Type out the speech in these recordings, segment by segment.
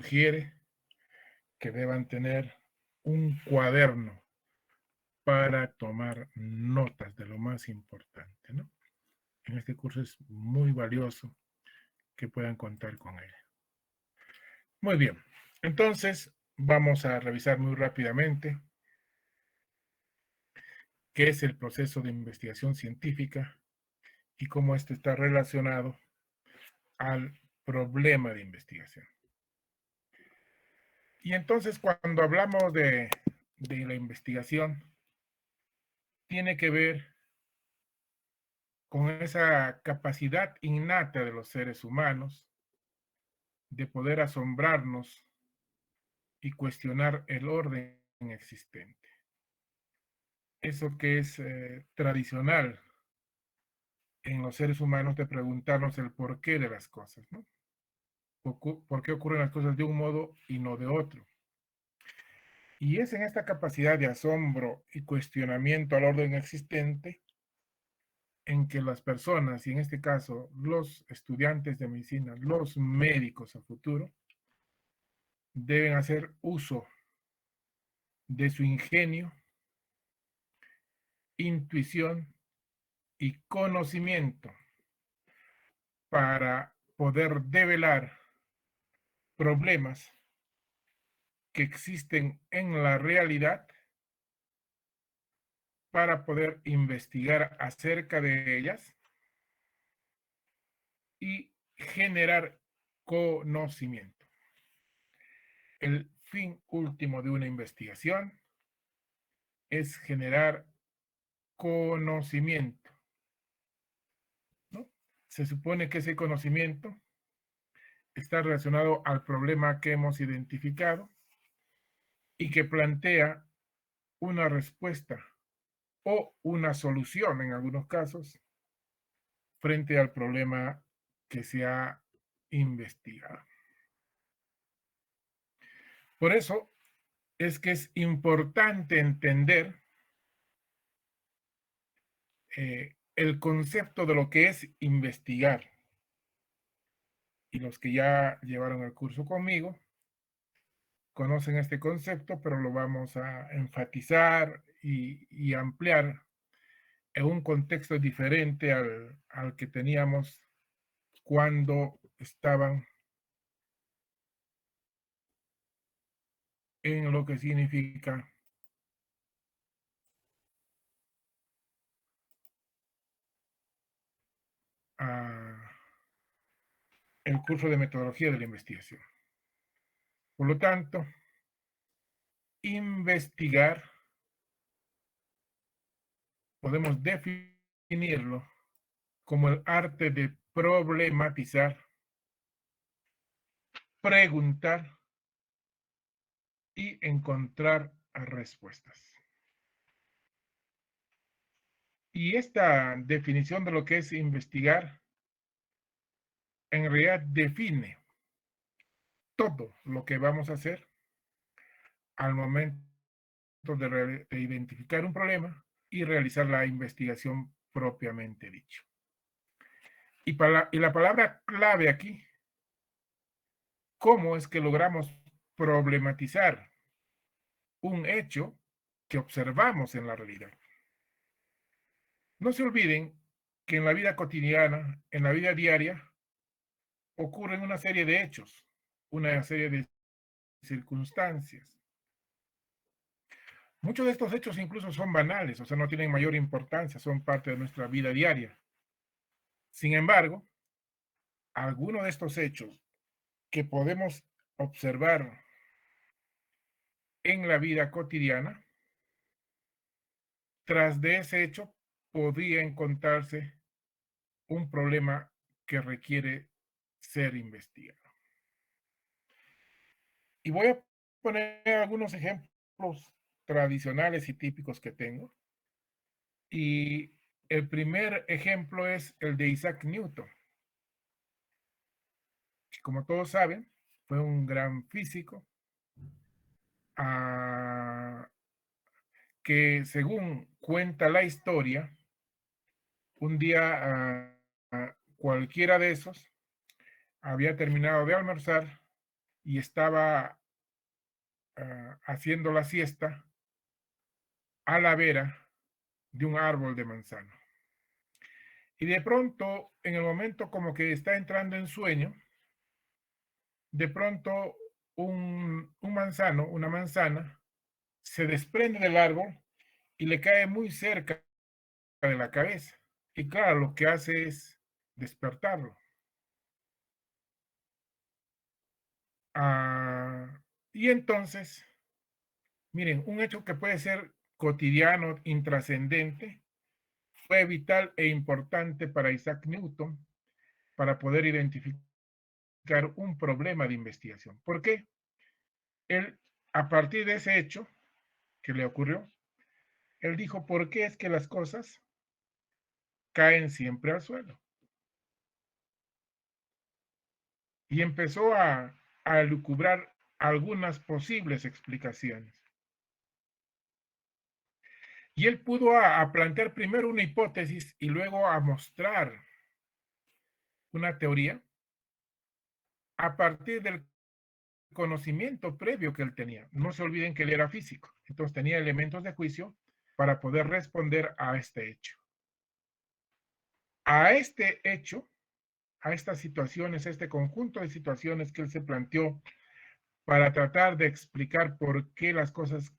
sugiere que deban tener un cuaderno para tomar notas de lo más importante, ¿no? En este curso es muy valioso que puedan contar con él. Muy bien, entonces vamos a revisar muy rápidamente qué es el proceso de investigación científica y cómo esto está relacionado al problema de investigación. Y entonces cuando hablamos de la investigación, tiene que ver con esa capacidad innata de los seres humanos de poder asombrarnos y cuestionar el orden existente. Eso que es tradicional en los seres humanos de preguntarnos el porqué de las cosas, ¿no? ¿Por qué ocurren las cosas de un modo y no de otro? Y es en esta capacidad de asombro y cuestionamiento al orden existente en que las personas, y en este caso los estudiantes de medicina, los médicos a futuro, deben hacer uso de su ingenio, intuición y conocimiento para poder develar problemas que existen en la realidad, para poder investigar acerca de ellas y generar conocimiento. El fin último de una investigación es generar conocimiento, ¿no? Se supone que ese conocimiento está relacionado al problema que hemos identificado y que plantea una respuesta o una solución en algunos casos frente al problema que se ha investigado. Por eso es que es importante entender el concepto de lo que es investigar. Y los que ya llevaron el curso conmigo conocen este concepto, pero lo vamos a enfatizar y ampliar en un contexto diferente al que teníamos cuando estaban en lo que significa el curso de metodología de la investigación. Por lo tanto, investigar podemos definirlo como el arte de problematizar, preguntar y encontrar respuestas. Y esta definición de lo que es investigar, en realidad define todo lo que vamos a hacer al momento de identificar un problema y realizar la investigación propiamente dicho. Y la palabra clave aquí, ¿cómo es que logramos problematizar un hecho que observamos en la realidad? No se olviden que en la vida cotidiana, en la vida diaria, ocurren una serie de hechos, una serie de circunstancias. Muchos de estos hechos incluso son banales, o sea, no tienen mayor importancia, son parte de nuestra vida diaria. Sin embargo, algunos de estos hechos que podemos observar en la vida cotidiana, tras de ese hecho podría encontrarse un problema que requiere ser investigado. Y voy a poner algunos ejemplos tradicionales y típicos que tengo. Y el primer ejemplo es el de Isaac Newton, que como todos saben, fue un gran físico, que según cuenta la historia, un día cualquiera de esos había terminado de almorzar y estaba haciendo la siesta a la vera de un árbol de manzano. Y de pronto, en el momento como que está entrando en sueño, de pronto una manzana, se desprende del árbol y le cae muy cerca de la cabeza. Y claro, lo que hace es despertarlo. Y entonces, miren, un hecho que puede ser cotidiano, intrascendente, fue vital e importante para Isaac Newton para poder identificar un problema de investigación. ¿Por qué? Él, a partir de ese hecho que le ocurrió, él dijo, ¿por qué es que las cosas caen siempre al suelo? Y empezó a lucubrar algunas posibles explicaciones. Y él pudo a plantear primero una hipótesis y luego a mostrar una teoría a partir del conocimiento previo que él tenía. No se olviden que él era físico, entonces tenía elementos de juicio para poder responder a este hecho. A este hecho, a estas situaciones, a este conjunto de situaciones que él se planteó para tratar de explicar por qué las cosas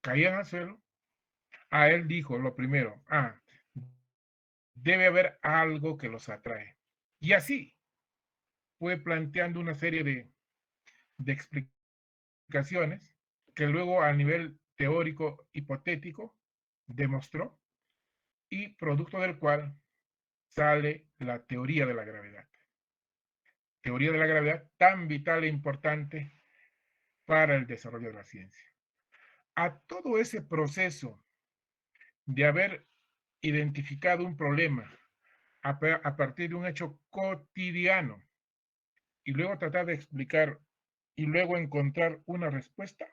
caían al suelo, a él dijo lo primero, debe haber algo que los atrae. Y así fue planteando una serie de explicaciones que luego a nivel teórico hipotético demostró y producto del cual sale la teoría de la gravedad. Teoría de la gravedad tan vital e importante para el desarrollo de la ciencia. A todo ese proceso de haber identificado un problema a partir de un hecho cotidiano y luego tratar de explicar y luego encontrar una respuesta,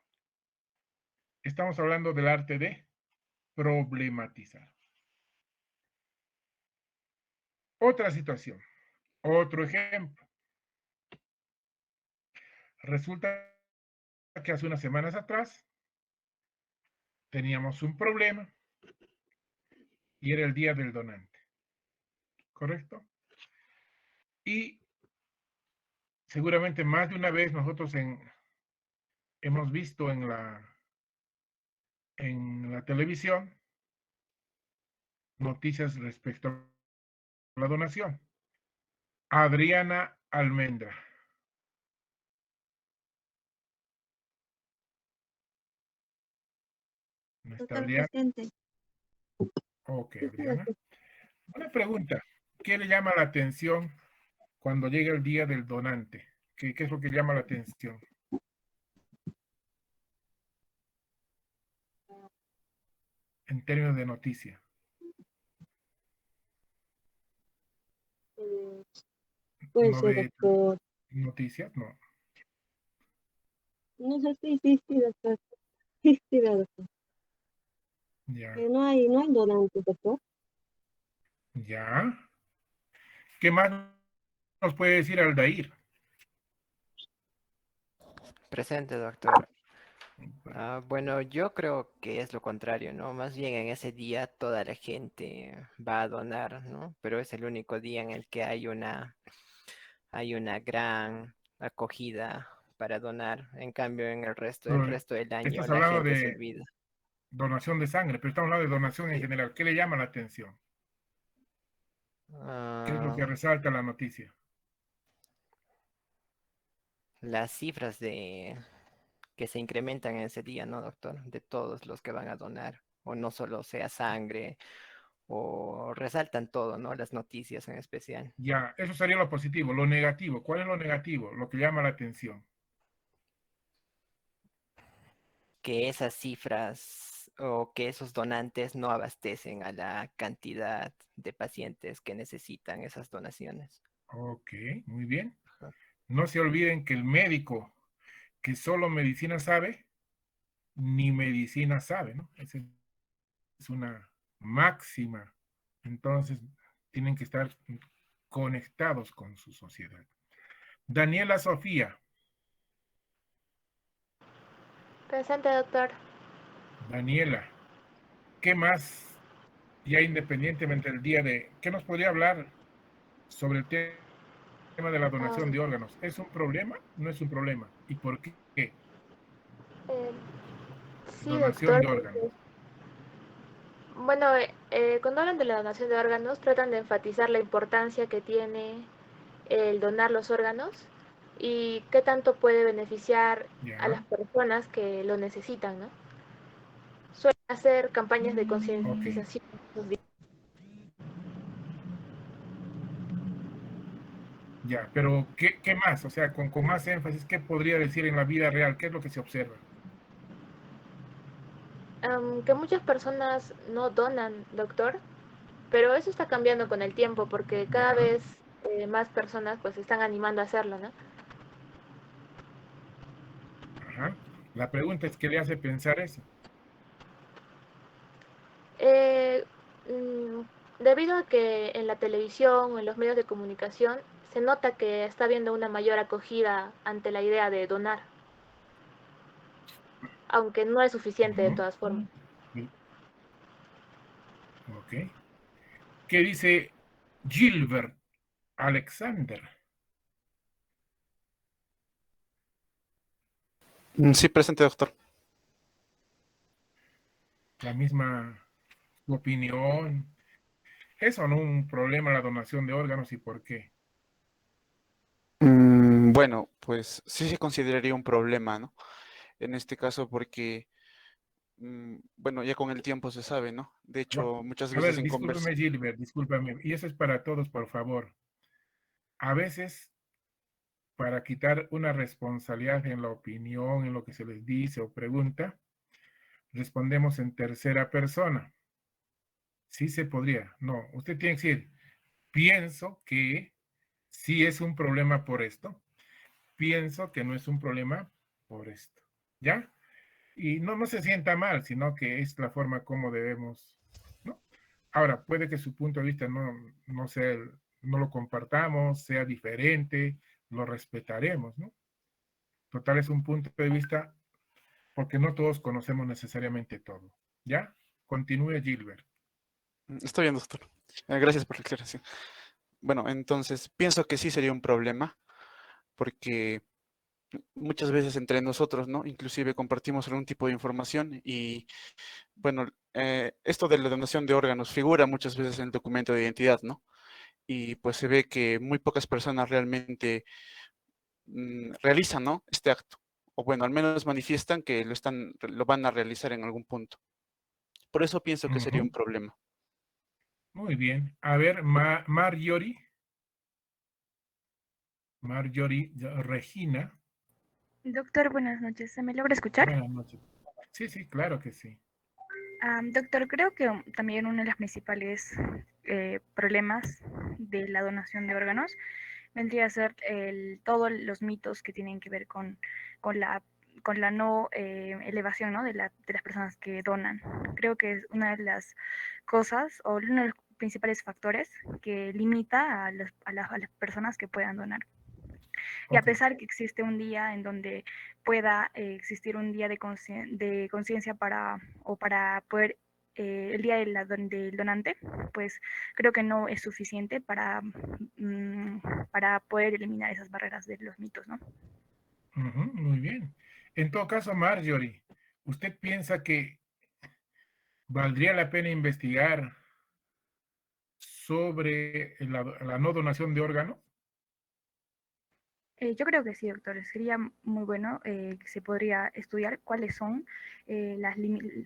estamos hablando del arte de problematizar. Otra situación, otro ejemplo. Resulta que hace unas semanas atrás teníamos un problema y era el día del donante, ¿correcto? Y seguramente más de una vez nosotros hemos visto en la televisión noticias respecto a la donación. Adriana Almendra. ¿No está Doctor Adriana? presente. Ok, Sí, sí, Adriana. doctor. Una pregunta. ¿Qué le llama la atención cuando llega el día del donante? ¿Qué es lo que llama la atención en términos de noticia? Eh, Puede ¿No ser, ve doctor. noticias? No. No sé, sí, sí, sí, doctor. Sí, sí, veo, doctor. Ya, No hay donantes, doctor. ya. ¿Qué más nos puede decir Aldair? Presente, doctor. Bueno, yo creo que es lo contrario, ¿no? Más bien en ese día toda la gente va a donar, ¿no? Pero es el único día en el que hay una gran acogida para donar. En cambio, en el Pero resto del año estás la hablando gente se de olvida. donación de sangre, pero estamos hablando de donación en Sí. general. ¿Qué le llama la atención? ¿Qué es lo Ah, que resalta la noticia? las cifras de que se incrementan en ese día, ¿no, doctor? De todos los que van a donar. O no solo sea sangre, o resaltan todo, ¿no? Las noticias en especial. Ya, eso sería lo positivo. Lo negativo, ¿cuál es lo negativo? Lo que llama la atención. Que esas cifras o que esos donantes no abastecen a la cantidad de pacientes que necesitan esas donaciones. Ok, muy bien. Ajá. No se olviden que el médico que solo medicina sabe, ni medicina sabe, ¿no? Esa es una máxima. Entonces, tienen que estar conectados con su sociedad. Daniela Sofía. Presente, doctor. Daniela, ¿qué más, ya independientemente del día de, qué nos podría hablar sobre el tema de la donación de órganos? ¿Es un problema? ¿No es un problema? ¿Y por qué? Eh, sí, Donación doctor. de órganos. Bueno, cuando hablan de la donación de órganos, tratan de enfatizar la importancia que tiene el donar los órganos y qué tanto puede beneficiar a Ya, las personas que lo necesitan, ¿no? Suelen hacer campañas de ok. concientización. Ya, pero ¿qué más? O sea, con más énfasis, ¿qué podría decir en la vida real? ¿Qué es lo que se observa? Que muchas personas no donan, doctor, pero eso está cambiando con el tiempo porque cada Ya, vez más personas pues se están animando a hacerlo, ¿no? ajá. La pregunta es, ¿qué le hace pensar eso? Eh, Debido a que en la televisión o en los medios de comunicación se nota que está habiendo una mayor acogida ante la idea de donar, aunque no es suficiente de Ujú, todas formas. sí, ok. ¿Qué dice Gilbert Alexander? Sí, presente, doctor. La misma opinión. ¿Es o no un problema la donación de órganos y por qué? Bueno, pues sí se consideraría un problema, ¿no? En este caso porque, bueno, ya con el tiempo se sabe, ¿no? De Bueno, hecho, muchas a veces ver, en conversa. discúlpeme, Gilbert, discúlpame. Y eso es para todos, por favor. A veces, para quitar una responsabilidad en la opinión, en lo que se les dice o pregunta, respondemos en tercera persona. Sí se podría. No, usted tiene que decir, pienso que sí es un problema por esto, pienso que no es un problema por esto. ¿Ya? Y no se sienta mal, sino que es la forma como debemos, ¿no? Ahora, puede que su punto de vista no sea, no lo compartamos, sea diferente, lo respetaremos, ¿no? Total, es un punto de vista porque no todos conocemos necesariamente todo. ¿Ya? Continúe, Gilbert. Está bien, doctor. Gracias por la aclaración. Bueno, entonces pienso que sí sería un problema porque muchas veces entre nosotros, ¿no? Inclusive compartimos algún tipo de información y, bueno, esto de la donación de órganos figura muchas veces en el documento de identidad, ¿no? Y pues se ve que muy pocas personas realmente realizan, ¿no? Este acto. O bueno, al menos manifiestan que lo van a realizar en algún punto. Por eso pienso que sería un problema. Muy bien. A ver, Marjorie Regina. Doctor, buenas noches. ¿Se me logra escuchar? Buenas noches. Sí, sí, claro que sí. Doctor, creo que también uno de los principales problemas de la donación de órganos vendría a ser todos los mitos que tienen que ver con la, con la no elevación, ¿no? de las personas que donan. Creo que es una de las cosas o uno de los principales factores que limita a las personas que puedan donar. Y a Ok. pesar que existe un día en donde pueda existir un día de conciencia para poder, el día del donante, pues creo que no es suficiente para poder eliminar esas barreras de los mitos, ¿no? Muy bien. En todo caso, Marjorie, ¿usted piensa que valdría la pena investigar sobre la no donación de órganos? Yo creo que sí, doctor. Sería muy bueno que se podría estudiar cuáles son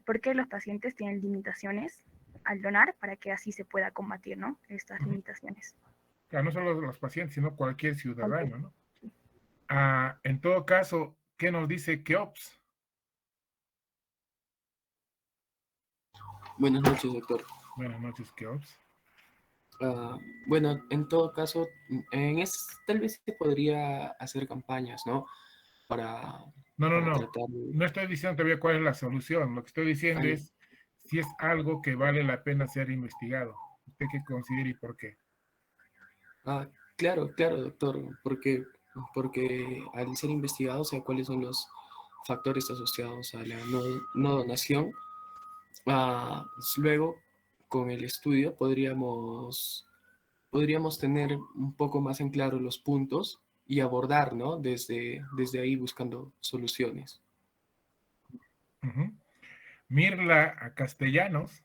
por qué los pacientes tienen limitaciones al donar para que así se pueda combatir, ¿no? Estas limitaciones. Claro, no solo los pacientes, sino cualquier Cualquier- ciudadano, ¿no? En todo caso, ¿qué nos dice Keops? Buenas noches, doctor. Buenas noches, Keops. Bueno, en todo caso, tal vez se podría hacer campañas, ¿no? Para, para No. tratar No estoy diciendo todavía cuál es la solución. Lo que estoy diciendo ay, es si es algo que vale la pena ser investigado. ¿Usted qué considera y por qué? claro, doctor, porque al ser investigado, o sea, cuáles son factores asociados a la no donación. Luego, con el estudio, podríamos tener un poco más en claro los puntos y abordar, ¿no? Desde ahí buscando soluciones. Ujú. Mirla a Castellanos.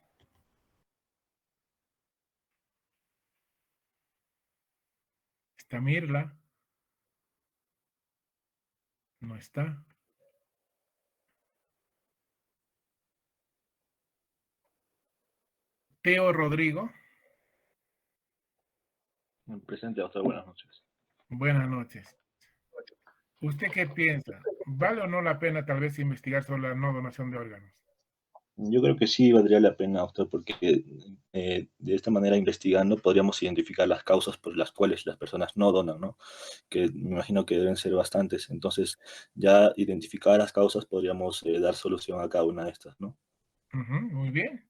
¿Está Mirla? No está. Teo Rodrigo. Presente, doctor, buenas noches. Buenas noches. ¿Usted qué piensa? ¿Vale o no la pena tal vez investigar sobre la no donación de órganos? Yo creo que sí valdría la pena, doctor, porque de esta manera, investigando, podríamos identificar las causas por las cuales las personas no donan, ¿no? Que me imagino que deben ser bastantes. Entonces, ya identificadas las causas, podríamos dar solución a cada una de estas, ¿no? Ujú, muy bien.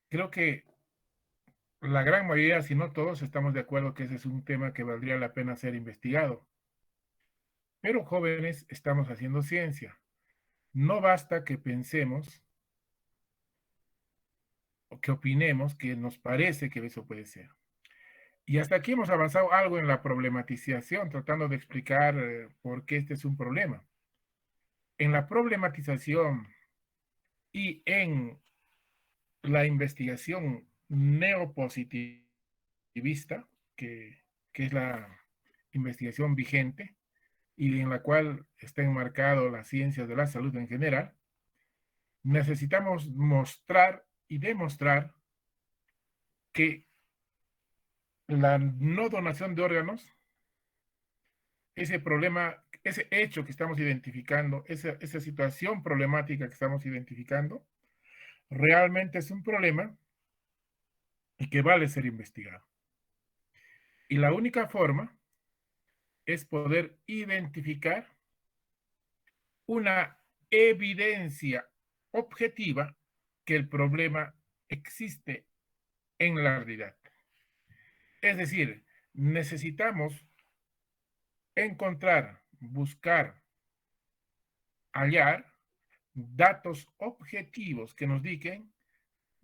Creo que la gran mayoría, si no todos, estamos de acuerdo que ese es un tema que valdría la pena ser investigado. Pero jóvenes, estamos haciendo ciencia. No basta que pensemos o que opinemos que nos parece que eso puede ser. Y hasta aquí hemos avanzado algo en la problematización, tratando de explicar por qué este es un problema. En la problematización y en la investigación neopositivista, que es la investigación vigente y en la cual está enmarcado las ciencias de la salud en general, necesitamos mostrar y demostrar que la no donación de órganos, ese problema, ese hecho que estamos identificando, esa situación problemática que estamos identificando, realmente es un problema y que vale ser investigado. Y la única forma es poder identificar una evidencia objetiva que el problema existe en la realidad. Es decir, necesitamos encontrar, buscar, hallar datos objetivos que nos digan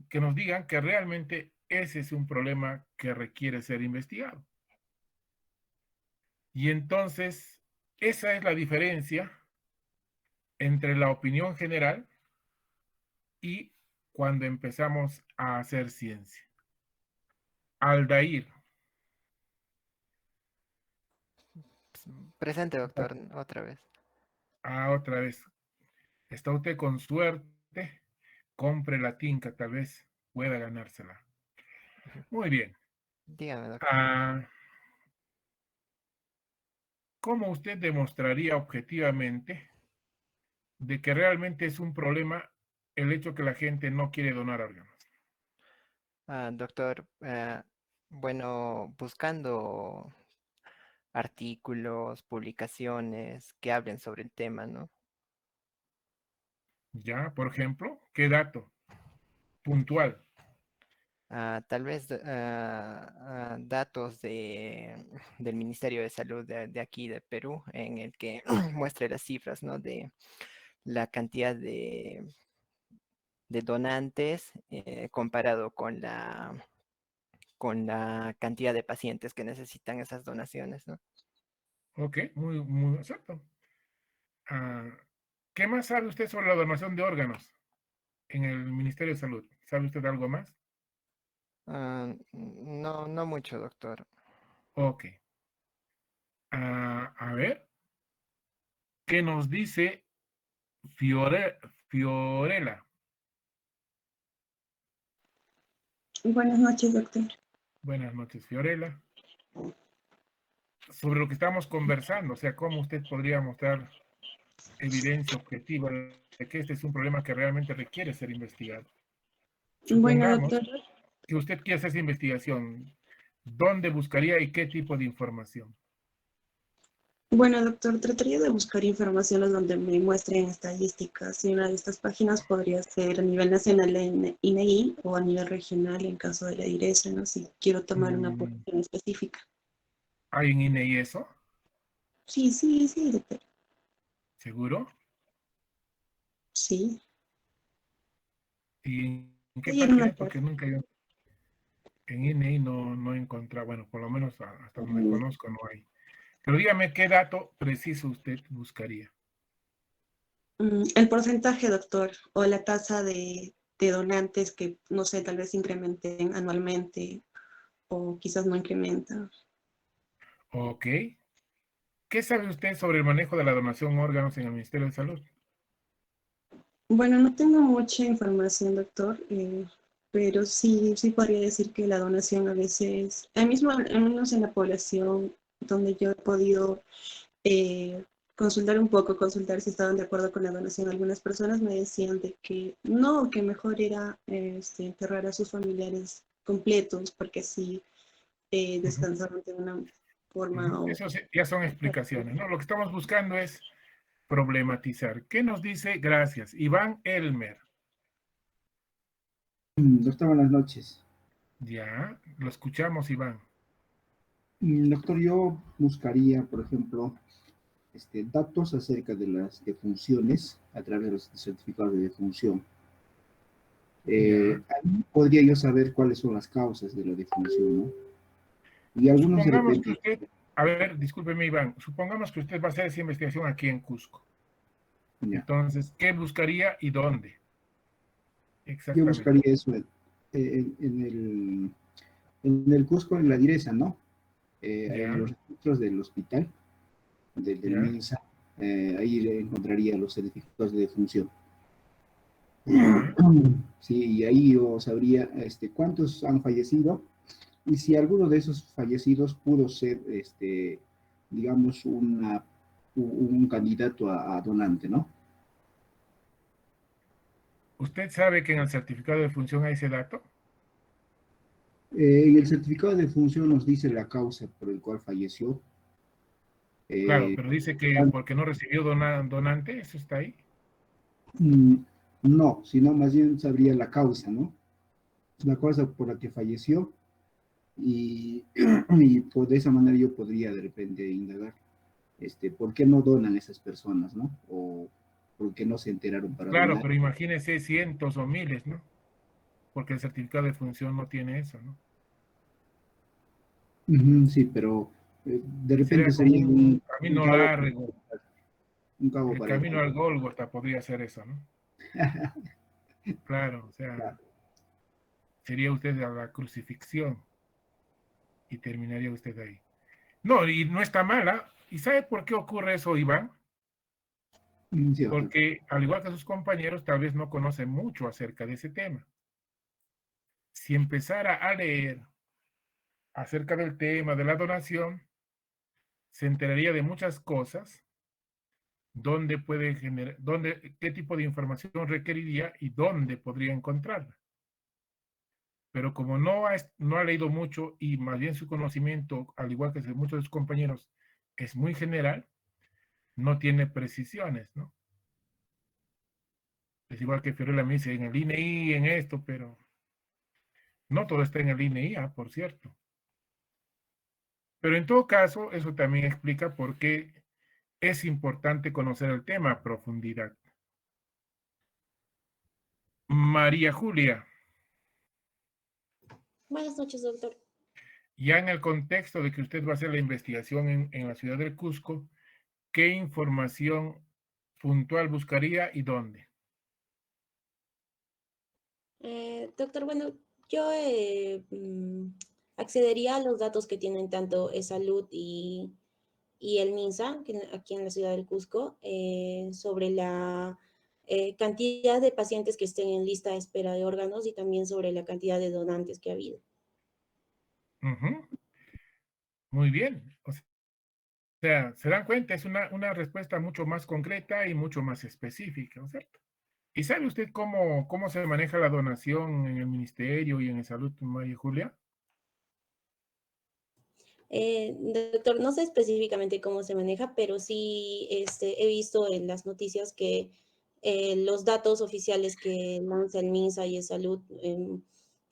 que realmente ese es un problema que requiere ser investigado. Y entonces, esa es la diferencia entre la opinión general y cuando empezamos a hacer ciencia. Aldair. Presente, doctor, otra vez. Otra vez. Está usted con suerte. Compre la tinca, tal vez pueda ganársela. Muy bien. Dígame, doctor. ¿Cómo usted demostraría objetivamente de que realmente es un problema el hecho que la gente no quiere donar órganos? Doctor, bueno, buscando artículos, publicaciones que hablen sobre el tema, ¿no? Ya, por ejemplo, ¿qué dato puntual? Tal vez datos del Ministerio de Salud de aquí de Perú, en el que muestre las cifras, ¿no? De la cantidad de donantes comparado con la cantidad de pacientes que necesitan esas donaciones, ¿no? Ok, muy exacto. ¿Qué más sabe usted sobre la donación de órganos en el Ministerio de Salud? ¿Sabe usted algo más? No, no mucho, doctor. Ok. A ver, ¿qué nos dice Fiorella? Buenas noches, doctor. Buenas noches, Fiorella. Sobre lo que estamos conversando, o sea, cómo usted podría mostrar evidencia objetiva de que este es un problema que realmente requiere ser investigado. Bueno, Supongamos doctor. que usted quiere hacer esa investigación. ¿Dónde buscaría y qué tipo de información? Bueno, doctor, trataría de buscar informaciones donde me muestren estadísticas y una de estas páginas podría ser a nivel nacional en INEI o a nivel regional en caso de la DIRESA, ¿no? Si quiero tomar una posición específica. ¿Hay en INEI eso? Sí, doctor. ¿Seguro? Sí. ¿Y en qué Sí, en una página? Porque nunca yo en INEI no he encontrado, bueno, por lo menos hasta donde Mm, conozco no hay. Pero dígame qué dato preciso usted buscaría. El porcentaje, doctor, o la tasa de donantes que, no sé, tal vez incrementen anualmente o quizás no incrementan. Ok. ¿Qué sabe usted sobre el manejo de la donación de órganos en el Ministerio de Salud? Bueno, no tengo mucha información, doctor, pero sí podría decir que la donación a veces, al menos en la población donde yo he podido consultar un poco, consultar si estaban de acuerdo con la donación, algunas personas me decían de que no, que mejor era enterrar a sus familiares completos, porque así descansaban de una forma o... Eso ya son explicaciones, ¿no? Lo que estamos buscando es problematizar. ¿Qué nos dice? Gracias. Iván Elmer. Doctor, buenas noches. Ya, lo escuchamos, Iván. Doctor, yo buscaría, por ejemplo, datos acerca de las defunciones a través de los certificados de defunción. Ahí podría yo saber cuáles son las causas de la defunción, ¿no? Y algunos de Supongamos que repente... usted, a ver, discúlpeme, Iván, supongamos que usted va a hacer esa investigación aquí en Cusco. Ya. Entonces, ¿qué buscaría y dónde? Yo Exactamente. buscaría eso en el Cusco, en la Direza, ¿no? En los registros del hospital, del MINSA, ahí le encontraría los certificados de defunción. Sí, y ahí yo sabría cuántos han fallecido y si alguno de esos fallecidos pudo ser, digamos, un candidato a donante, ¿no? ¿Usted sabe que en el certificado de defunción hay ese dato? En el certificado de defunción nos dice la causa por el cual falleció. Claro, pero dice que porque no recibió donante, ¿eso está ahí? No, sino más bien sabría la causa, ¿no? La causa por la que falleció y pues de esa manera yo podría de repente indagar, ¿por qué no donan esas personas, ¿no? O por qué no se enteraron para Claro, donar. pero imagínese cientos o miles, ¿no? Porque el certificado de defunción no tiene eso, ¿no? Sí, pero de repente Sería como sería un un camino cabo, largo. un cabo El para camino el... al Gólgota podría ser eso, ¿no? Claro, o sea, Claro. sería usted a la crucifixión y terminaría usted ahí. No, y no está mala. ¿Y sabe por qué ocurre eso, Iván? Sí, doctor. Porque al igual que sus compañeros, tal vez no conocen mucho acerca de ese tema. Si empezara a leer acerca del tema de la donación, se enteraría de muchas cosas, dónde puede generar, qué tipo de información requeriría y dónde podría encontrarla. Pero como no ha leído mucho y más bien su conocimiento, al igual que de muchos de sus compañeros, es muy general, no tiene precisiones, ¿no? Es igual que Fiorella me dice en el INEI, en esto, pero no todo está en el INEI, por cierto. Pero en todo caso, eso también explica por qué es importante conocer el tema a profundidad. María Julia. Buenas noches, doctor. Ya en el contexto de que usted va a hacer la investigación en la ciudad del Cusco, ¿qué información puntual buscaría y dónde? Doctor, bueno, yo accedería a los datos que tienen tanto Salud y el MINSA, aquí en la ciudad del Cusco, sobre la cantidad de pacientes que estén en lista de espera de órganos y también sobre la cantidad de donantes que ha habido. Muy bien. O sea, se dan cuenta, es una respuesta mucho más concreta y mucho más específica, ¿no es cierto? ¿Y sabe usted cómo se maneja la donación en el Ministerio y en el Salud, María Julia? Doctor, no sé específicamente cómo se maneja, pero sí he visto en las noticias que los datos oficiales que lanza el MINSA y el Salud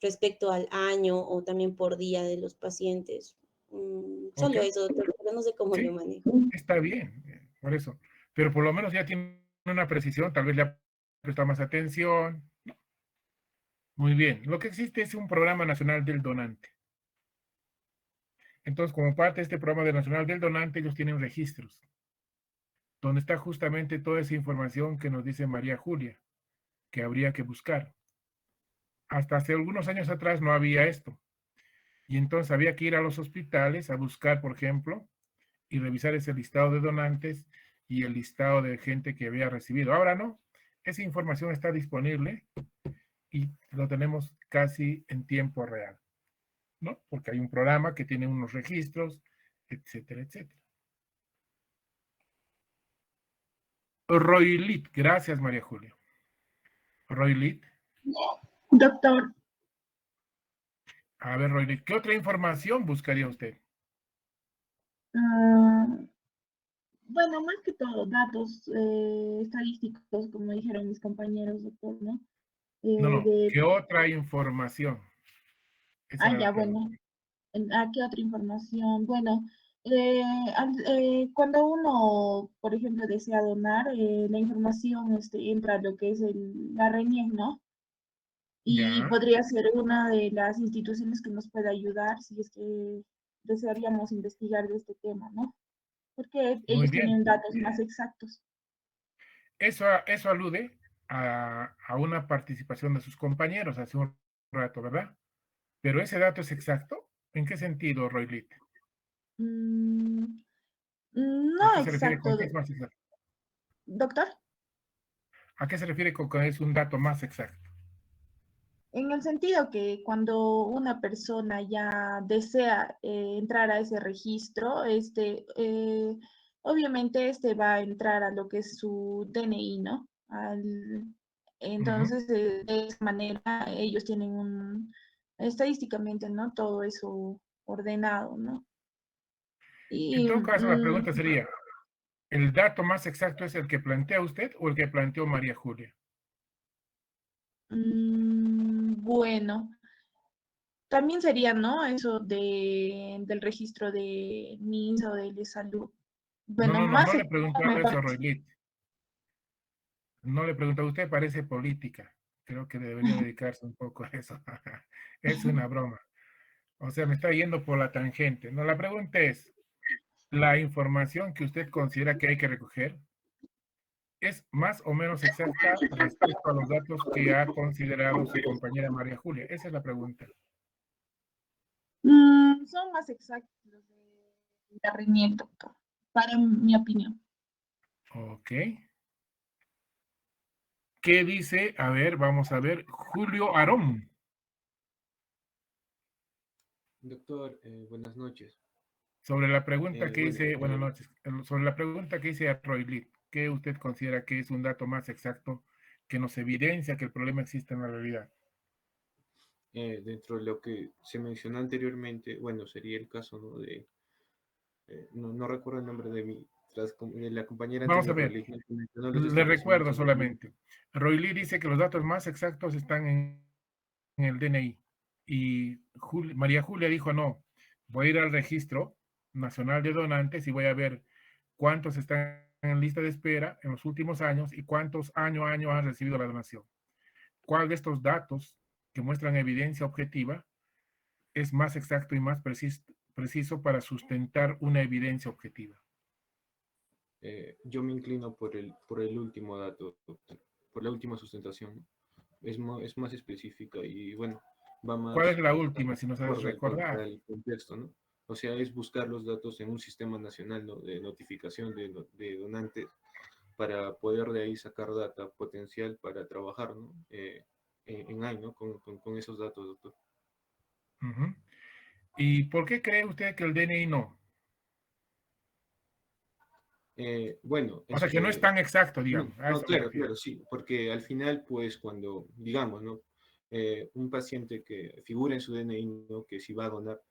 respecto al año o también por día de los pacientes. Solo Ok. eso, doctor, pero no sé cómo lo Sí, manejo. está bien, por eso. Pero por lo menos ya tiene una precisión, tal vez le ha prestar más atención. Muy bien. Lo que existe es un programa nacional del donante. Entonces, como parte de este programa nacional del donante, ellos tienen registros, donde está justamente toda esa información que nos dice María Julia, que habría que buscar. Hasta hace algunos años atrás no había esto. Y entonces había que ir a los hospitales a buscar, por ejemplo, y revisar ese listado de donantes y el listado de gente que había recibido. Ahora no, esa información está disponible y lo tenemos casi en tiempo real, ¿no? Porque hay un programa que tiene unos registros, etcétera, etcétera. Roy Litt, gracias María Julia. Roy Litt. Doctor, A ver, Roy Litt, ¿qué otra información buscaría usted? bueno, más que todo, datos estadísticos, como dijeron mis compañeros, doctor, ¿no? No, ¿qué otra información? Esa era Ya, la pregunta. bueno. ¿Qué otra información? Bueno, cuando uno, por ejemplo, desea donar, la información entra a lo que es la RENIEC, ¿no? Y Ya. podría ser una de las instituciones que nos pueda ayudar si es que desearíamos investigar de este tema, ¿no? Porque Muy ellos bien. tienen datos más exactos. Eso alude a una participación de sus compañeros hace un rato, ¿verdad? Pero ese dato es exacto. ¿En qué sentido, Roy Litt? ¿A No qué se refiere con exacto, que es más exacto? doctor. ¿A qué se refiere con que es un dato más exacto? En el sentido que cuando una persona ya desea entrar a ese registro, obviamente va a entrar a lo que es su DNI, ¿no? Entonces, de esa manera, ellos tienen estadísticamente, ¿no? Todo eso ordenado, ¿no? En Y todo caso, la pregunta sería, ¿el dato más exacto es el que plantea usted o el que planteó María Julia? bueno. También sería, ¿no? Eso del registro de MINSA o de salud. Bueno, No más le pregunto me eso a parece. Roy Litt. No le pregunto, usted parece política. Creo que debería dedicarse un poco a eso. Es una broma. O sea, me está yendo por la tangente. No, la pregunta es, ¿la información que usted considera que hay que recoger es más o menos exacta respecto a los datos que ha considerado su compañera María Julia? Esa es la pregunta. Son más exactos los de la RENIEC, doctor, para mi opinión. Ok. ¿Qué dice? A ver, vamos a ver. Julio Arón. Doctor, buenas noches. Sobre la pregunta que Bueno, hice, buenas noches, sobre la pregunta que hice a Roy Litt, ¿qué usted considera que es un dato más exacto que nos evidencia que el problema existe en la realidad? dentro de lo que se mencionó anteriormente, bueno, sería el caso, ¿no? No recuerdo el nombre de la compañera Vamos a anterior, ver, Roy, que mencionó los le recuerdo establecimientos. solamente. Roy Litt dice que los datos más exactos están en el DNI. Y María Julia dijo, no, voy a ir al registro nacional de donantes y voy a ver cuántos están en lista de espera en los últimos años y cuántos año a año han recibido la donación. ¿Cuál de estos datos que muestran evidencia objetiva es más exacto y más preciso para sustentar una evidencia objetiva? Yo me inclino por el último dato, doctor, por la última sustentación. Es más específica y, bueno, va ¿Cuál es más la última, si nos sabes acorde recordar? al contexto, ¿no? O sea, es buscar los datos en un sistema nacional, ¿no? De notificación de donantes para poder de ahí sacar data potencial para trabajar, ¿no? En ahí, ¿no? Con esos datos, doctor. ¿Y por qué cree usted que el DNI no? Bueno, O sea, que no es tan exacto, digamos. A no, eso me claro, refiero. claro, sí, porque al final, pues, cuando, digamos, ¿no? Un paciente que figura en su DNI, ¿no? Que si va a donar,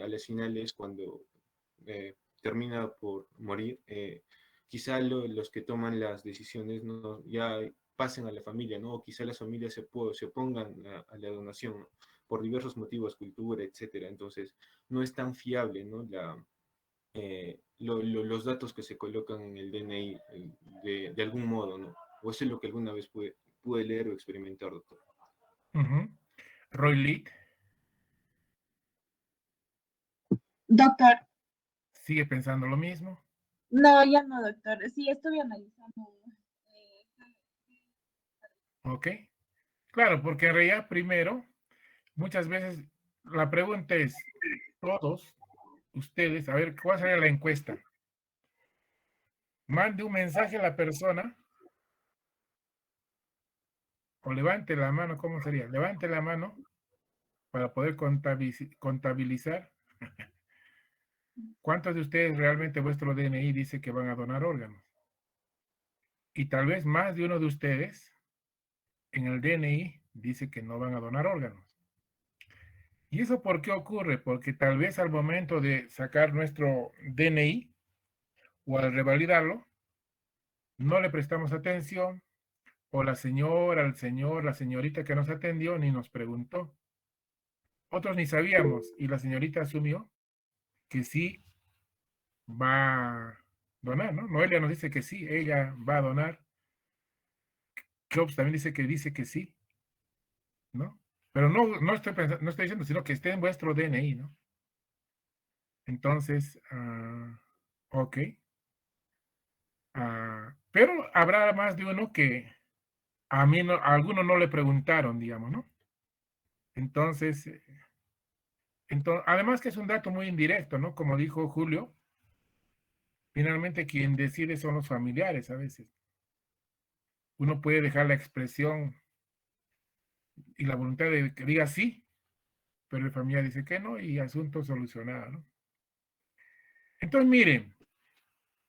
a las finales, cuando termina por morir, quizá los que toman las decisiones, ¿no? Ya pasen a la familia, ¿no? O quizá las familias se opongan a la donación, ¿no? Por diversos motivos, cultura, etcétera. Entonces, no es tan fiable, ¿no? Los datos que se colocan en el DNI de algún modo, ¿no? O eso es lo que alguna vez pude leer o experimentar, doctor. Roy Lee. Doctor, ¿Sigue pensando lo mismo? no, ya no, doctor. Sí, estuve analizando. Ok. Claro, porque en realidad primero, muchas veces la pregunta es, todos ustedes, a ver, ¿cuál sería la encuesta? Mande un mensaje a la persona o levante la mano, ¿cómo sería? Levante la mano para poder contabilizar cuántos de ustedes realmente vuestro DNI dice que van a donar órganos. Y tal vez más de uno de ustedes en el DNI dice que no van a donar órganos. ¿Y eso por qué ocurre? Porque tal vez al momento de sacar nuestro DNI o al revalidarlo, no le prestamos atención, o la señora, el señor, la señorita que nos atendió ni nos preguntó. Otros ni sabíamos y la señorita asumió que sí va a donar, ¿no? Noelia nos dice que sí, ella va a donar. Jobs también dice que sí, ¿no? Pero no estoy pensando, no estoy diciendo, sino que esté en vuestro DNI, ¿no? Entonces, ok. Pero habrá más de uno que a algunos no le preguntaron, digamos, ¿no? Entonces, además que es un dato muy indirecto, ¿no? Como dijo Julio, finalmente quien decide son los familiares a veces. Uno puede dejar la expresión y la voluntad de que diga sí, pero el familiar dice que no y asunto solucionado, ¿no? Entonces, miren,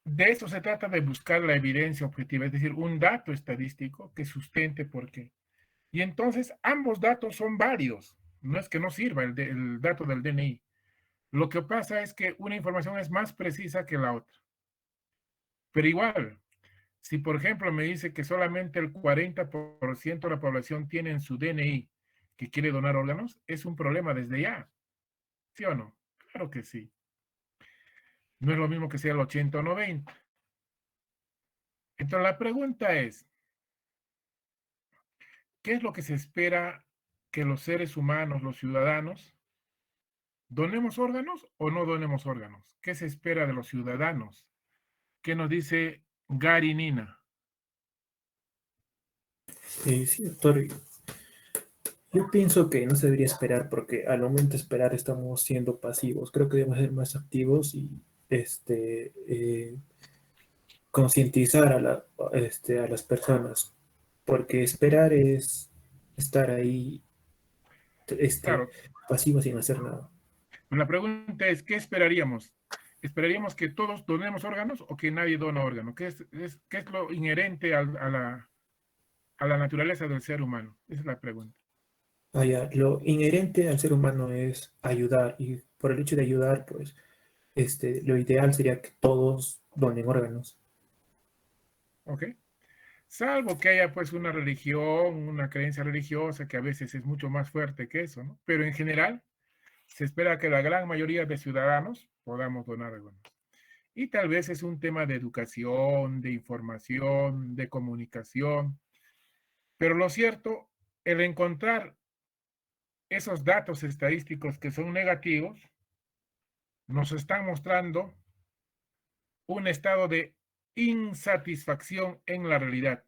de eso se trata, de buscar la evidencia objetiva, es decir, un dato estadístico que sustente por qué. Y entonces ambos datos son válidos. No es que no sirva el dato del DNI. Lo que pasa es que una información es más precisa que la otra. Pero igual, si por ejemplo me dice que solamente el 40% de la población tiene en su DNI que quiere donar órganos, es un problema desde ya. ¿Sí o no? Claro que sí. No es lo mismo que sea el 80 o 90. Entonces la pregunta es, ¿qué es lo que se espera que los seres humanos, los ciudadanos, donemos órganos o no donemos órganos? ¿Qué se espera de los ciudadanos? ¿Qué nos dice Gary Nina? Sí, doctor. Yo pienso que no se debería esperar porque al momento de esperar estamos siendo pasivos. Creo que debemos ser más activos y concientizar a las personas, porque esperar es estar ahí Claro. pasivos sin hacer nada. La pregunta es, ¿qué esperaríamos? ¿Esperaríamos que todos donemos órganos o que nadie dona órganos? ¿Qué es lo inherente a la naturaleza del ser humano? Esa es la pregunta. Lo inherente al ser humano es ayudar, y por el hecho de ayudar, pues, lo ideal sería que todos donen órganos. ¿Ok? Salvo que haya pues una religión, una creencia religiosa que a veces es mucho más fuerte que eso, ¿no? Pero en general se espera que la gran mayoría de ciudadanos podamos donar órganos. Y tal vez es un tema de educación, de información, de comunicación. Pero lo cierto, el encontrar esos datos estadísticos que son negativos, nos están mostrando un estado de insatisfacción en la realidad.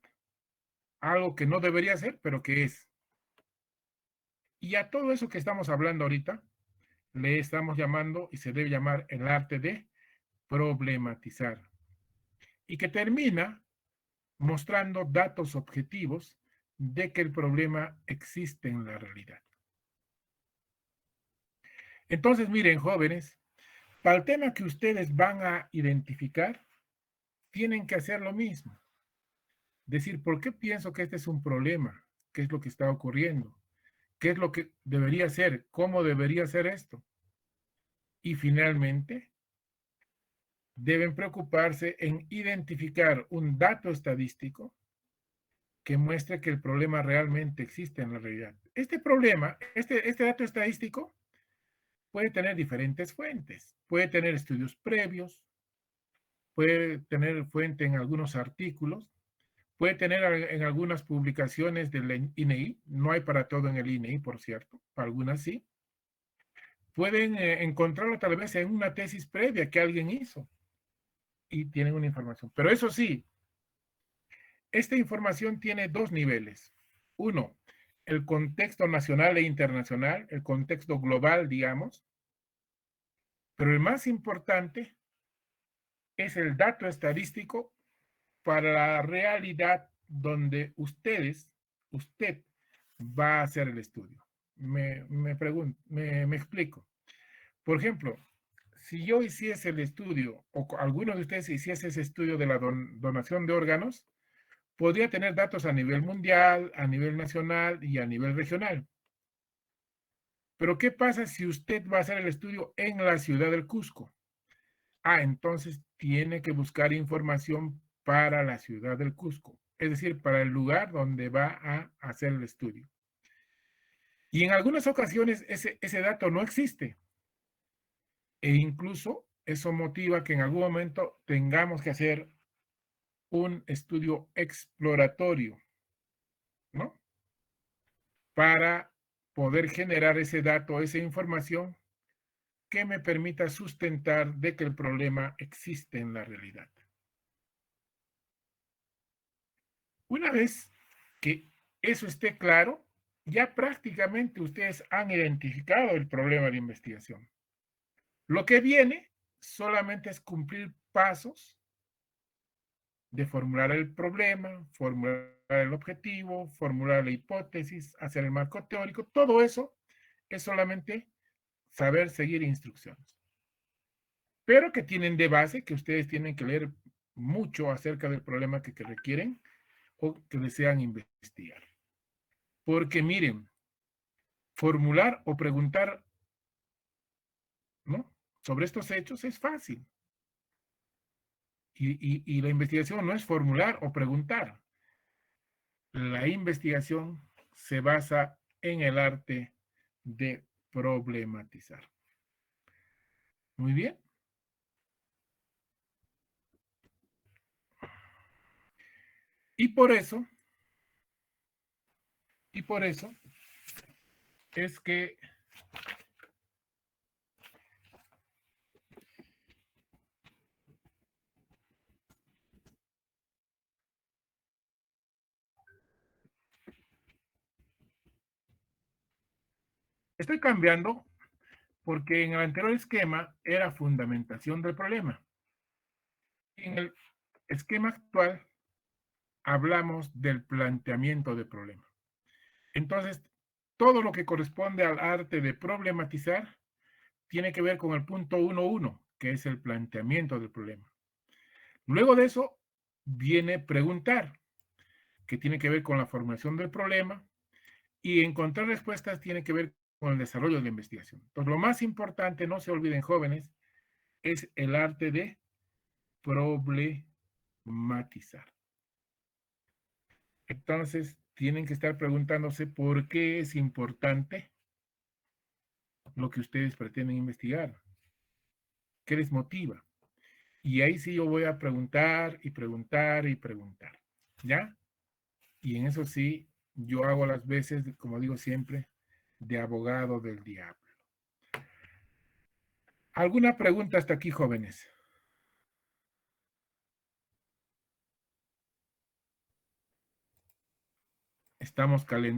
Algo que no debería ser, pero que es. Y a todo eso que estamos hablando ahorita, le estamos llamando, y se debe llamar, el arte de problematizar. Y que termina mostrando datos objetivos de que el problema existe en la realidad. Entonces, miren, jóvenes, para el tema que ustedes van a identificar, tienen que hacer lo mismo. Decir, ¿por qué pienso que este es un problema? ¿Qué es lo que está ocurriendo? ¿Qué es lo que debería ser? ¿Cómo debería ser esto? Y finalmente, deben preocuparse en identificar un dato estadístico que muestre que el problema realmente existe en la realidad. Este problema, este dato estadístico, puede tener diferentes fuentes. Puede tener estudios previos, puede tener fuente en algunos artículos, Puede tener en algunas publicaciones del INEI, no hay para todo en el INEI, por cierto, para algunas sí. Pueden encontrarlo tal vez en una tesis previa que alguien hizo y tienen una información. Pero eso sí, esta información tiene dos niveles. Uno, el contexto nacional e internacional, el contexto global, digamos. Pero el más importante es el dato estadístico para la realidad donde usted va a hacer el estudio. Me explico. Por ejemplo, si yo hiciese el estudio, o alguno de ustedes hiciese ese estudio de la donación de órganos, podría tener datos a nivel mundial, a nivel nacional y a nivel regional. Pero ¿qué pasa si usted va a hacer el estudio en la ciudad del Cusco? Entonces tiene que buscar información para la ciudad del Cusco, es decir, para el lugar donde va a hacer el estudio. Y en algunas ocasiones ese dato no existe. E incluso eso motiva que en algún momento tengamos que hacer un estudio exploratorio, ¿no? Para poder generar ese dato, esa información que me permita sustentar de que el problema existe en la realidad. Una vez que eso esté claro, ya prácticamente ustedes han identificado el problema de investigación. Lo que viene solamente es cumplir pasos de formular el problema, formular el objetivo, formular la hipótesis, hacer el marco teórico. Todo eso es solamente saber seguir instrucciones. Pero que tienen de base que ustedes tienen que leer mucho acerca del problema que requieren o que desean investigar. Porque miren, formular o preguntar, ¿no?, sobre estos hechos es fácil. Y la investigación no es formular o preguntar. La investigación se basa en el arte de problematizar. Muy bien. Y por eso es que estoy cambiando porque en el anterior esquema era fundamentación del problema. En el esquema actual hablamos del planteamiento del problema. Entonces, todo lo que corresponde al arte de problematizar tiene que ver con el punto 1.1, que es el planteamiento del problema. Luego de eso viene preguntar, que tiene que ver con la formulación del problema, y encontrar respuestas tiene que ver con el desarrollo de la investigación. Entonces, lo más importante, no se olviden jóvenes, es el arte de problematizar. Entonces, tienen que estar preguntándose por qué es importante lo que ustedes pretenden investigar. ¿Qué les motiva? Y ahí sí yo voy a preguntar y preguntar y preguntar. ¿Ya? Y en eso sí, yo hago las veces, como digo siempre, de abogado del diablo. ¿Alguna pregunta hasta aquí, jóvenes? Estamos calentando.